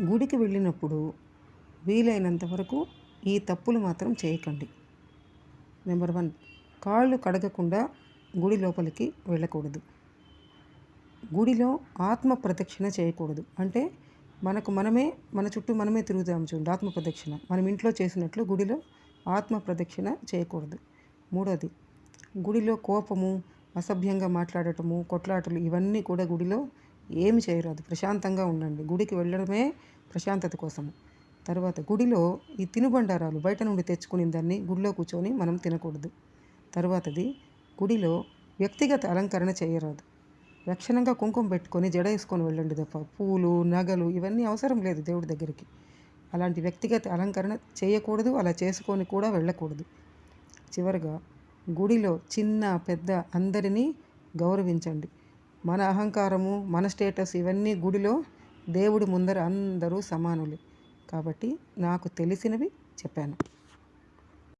గుడికి వెళ్ళినప్పుడు వీలైనంత వరకు ఈ తప్పులు మాత్రం చేయకండి. నెంబర్ 1, కాళ్ళు కడగకుండా గుడి లోపలికి వెళ్ళకూడదు. గుడిలో ఆత్మ ప్రదక్షిణ చేయకూడదు. అంటే మన చుట్టూ మనమే తిరుగుతాం చూడండి, ఆత్మ ప్రదక్షిణ. మనం ఇంట్లో చేసినట్లు గుడిలో ఆత్మ ప్రదక్షిణ చేయకూడదు. 3వది, గుడిలో కోపము, అసభ్యంగా మాట్లాడటము, కొట్లాటలు ఇవన్నీ కూడా గుడిలో ఏమి చేయరాదు. ప్రశాంతంగా ఉండండి. గుడికి వెళ్ళడమే ప్రశాంతత కోసము. తర్వాత గుడిలో ఈ తినుబండారాలు బయట నుండి తెచ్చుకుని దాన్ని గుడిలో కూర్చొని మనం తినకూడదు. తర్వాతది, గుడిలో వ్యక్తిగత అలంకరణ చేయరాదు. లక్షణంగా కుంకుమ పెట్టుకొని జడ వేసుకొని వెళ్ళండి తప్ప పూలు, నగలు ఇవన్నీ అవసరం లేదు దేవుడి దగ్గరికి. అలాంటి వ్యక్తిగత అలంకరణ చేయకూడదు. అలా చేసుకొని కూడా వెళ్ళకూడదు. చివరగా, గుడిలో చిన్న పెద్ద అందరినీ గౌరవించండి. మన అహంకారము, మన స్టేటస్ ఇవన్నీ గుడిలో దేవుడి ముందర అందరూ సమానులే. కాబట్టి నాకు తెలిసినవి చెప్పాను.